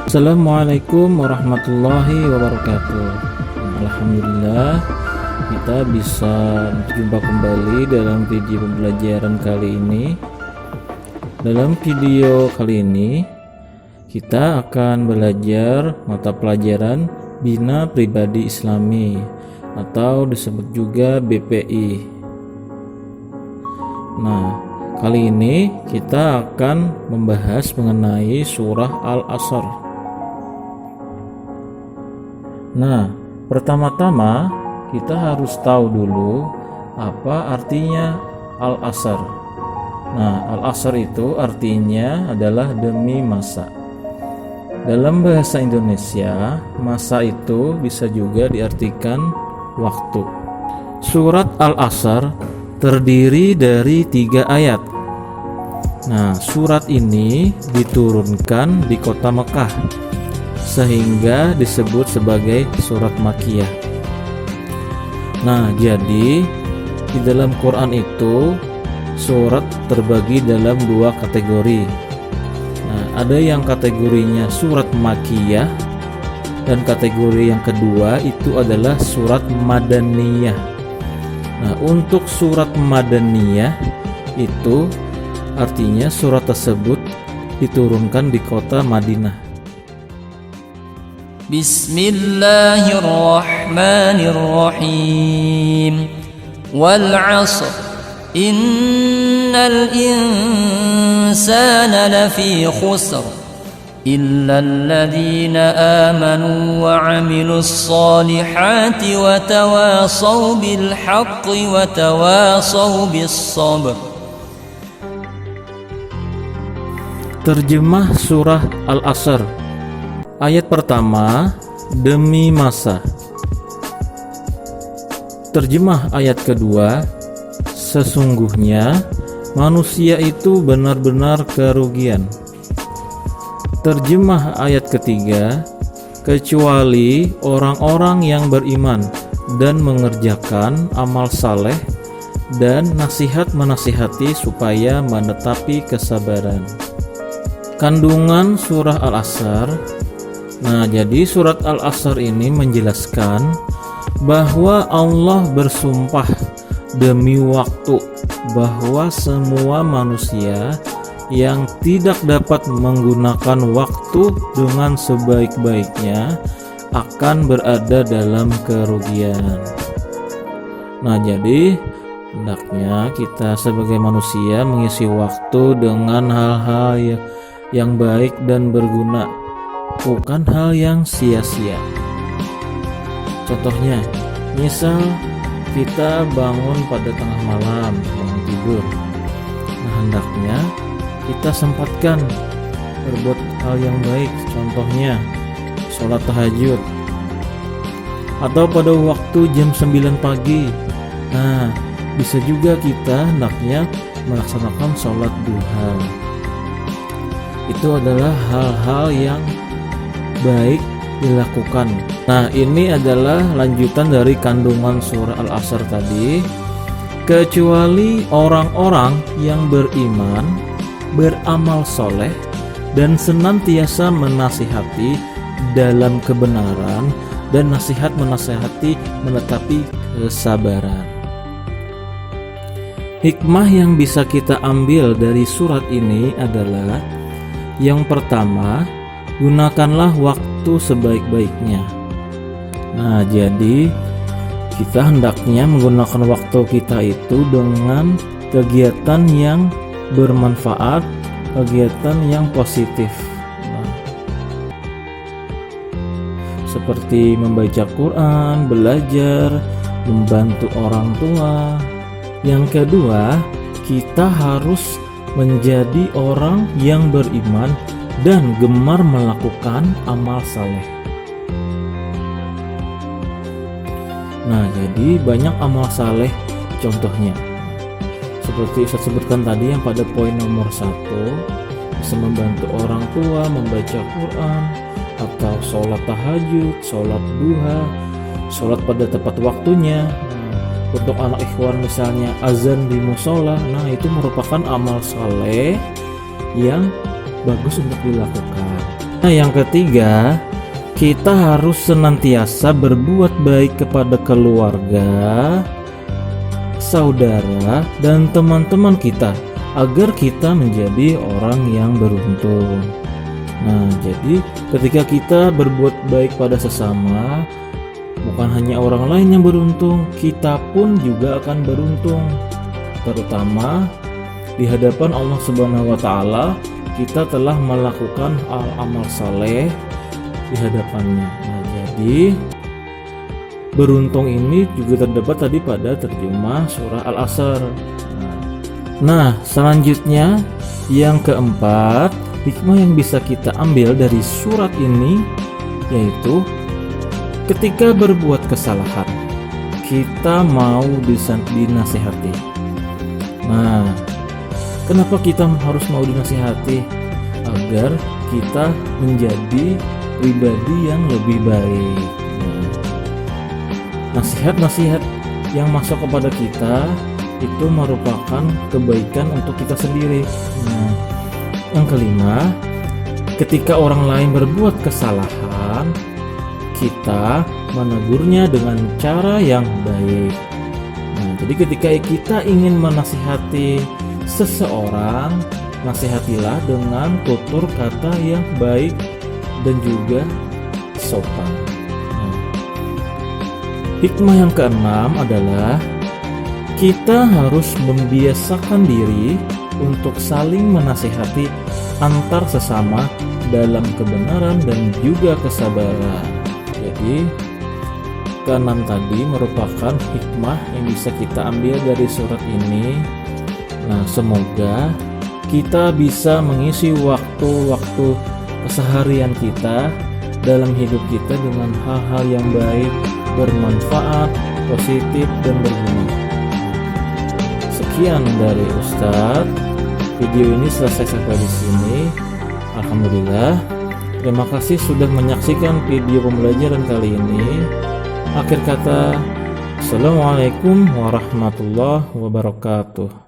Assalamualaikum warahmatullahi wabarakatuh. Alhamdulillah kita bisa berjumpa kembali dalam video pembelajaran kali ini. Dalam video kali ini kita akan belajar mata pelajaran Bina Pribadi Islami atau disebut juga BPI. Nah, kali ini kita akan membahas mengenai surah Al-Asr. Nah, pertama-tama kita harus tahu dulu apa artinya Al-Asr. Nah, Al-Asr itu artinya adalah demi masa. Dalam bahasa Indonesia, masa itu bisa juga diartikan waktu. Surat Al-Asr terdiri dari 3 ayat. Nah, surat ini diturunkan di kota Mekah sehingga disebut sebagai surat Makkiyah. Nah, jadi di dalam Quran itu surat terbagi dalam 2 kategori. Nah, ada yang kategorinya surat Makkiyah dan kategori yang kedua itu adalah surat Madaniyah. Nah, untuk surat Madaniyah itu artinya surat tersebut diturunkan di kota Madinah. Bismillahirrahmanirrahim. Wal 'ashr innal insana lafi khusr إلا الذين آمنوا وعملوا الصالحات وتواصوا بالحق وتواصوا بالصبر. Terjemah surah Al-Asr. Ayat pertama, demi masa. Terjemah ayat kedua, sesungguhnya manusia itu benar-benar kerugian. Terjemah ayat ketiga, kecuali orang-orang yang beriman dan mengerjakan amal saleh dan nasihat menasihati supaya menetapi kesabaran. Kandungan surah Al-Asr. Nah, jadi surat Al-Asr ini menjelaskan bahwa Allah bersumpah demi waktu bahwa semua manusia yang tidak dapat menggunakan waktu dengan sebaik-baiknya akan berada dalam kerugian. Nah, jadi hendaknya kita sebagai manusia mengisi waktu dengan hal-hal yang baik dan berguna, bukan hal yang sia-sia. Contohnya, misal kita bangun pada tengah malam, bangun tidur. Nah, hendaknya kita sempatkan berbuat hal yang baik, contohnya sholat tahajud, atau pada waktu jam 9 pagi. Nah, bisa juga kita hendaknya melaksanakan sholat duha. Itu adalah hal-hal yang baik dilakukan. Nah, ini adalah lanjutan dari kandungan surah Al-Asr tadi. Kecuali orang-orang yang beriman, beramal soleh, dan senantiasa menasihati dalam kebenaran, dan nasihat menasihati menetapi kesabaran. Hikmah yang bisa kita ambil dari surat ini adalah, yang pertama, gunakanlah waktu sebaik-baiknya. Nah, jadi kita hendaknya menggunakan waktu kita itu dengan kegiatan yang bermanfaat, kegiatan yang positif. Nah, seperti membaca Quran, belajar, membantu orang tua. Yang kedua, kita harus menjadi orang yang beriman dan gemar melakukan amal saleh. Nah, jadi banyak amal saleh contohnya. Seperti saya sebutkan tadi yang pada poin nomor 1, bisa membantu orang tua, membaca Quran, atau sholat tahajud, sholat duha, sholat pada tepat waktunya. Untuk anak ikhwan misalnya azan di musola, nah itu merupakan amal saleh yang bagus untuk dilakukan. Nah, yang ketiga, kita harus senantiasa berbuat baik kepada keluarga, saudara, dan teman-teman kita agar kita menjadi orang yang beruntung. Nah, jadi ketika kita berbuat baik pada sesama, bukan hanya orang lain yang beruntung, kita pun juga akan beruntung. Terutama di hadapan Allah Subhanahu wa taala, kita telah melakukan amal saleh di hadapannya. Nah, jadi beruntung ini juga terdapat tadi pada terjemah surah Al-Asr. Nah, selanjutnya yang keempat, hikmah yang bisa kita ambil dari surat ini yaitu ketika berbuat kesalahan, kita mau dinasihati. Nah, kenapa kita harus mau dinasihati? Agar kita menjadi pribadi yang lebih baik. Nasihat-nasihat yang masuk kepada kita itu merupakan kebaikan untuk kita sendiri. Nah, yang kelima, ketika orang lain berbuat kesalahan, kita menegurnya dengan cara yang baik. Nah, jadi ketika kita ingin menasihati seseorang, nasihatilah dengan tutur kata yang baik dan juga sopan. Hikmah yang keenam adalah kita harus membiasakan diri untuk saling menasihati antar sesama dalam kebenaran dan juga kesabaran. Jadi keenam tadi merupakan hikmah yang bisa kita ambil dari surat ini. Nah, semoga kita bisa mengisi waktu-waktu keseharian kita dalam hidup kita dengan hal-hal yang baik, bermanfaat, positif, dan berguna. Sekian dari Ustadz. Video ini selesai sampai di sini. Alhamdulillah. Terima kasih sudah menyaksikan video pembelajaran kali ini. Akhir kata, Assalamualaikum warahmatullahi wabarakatuh.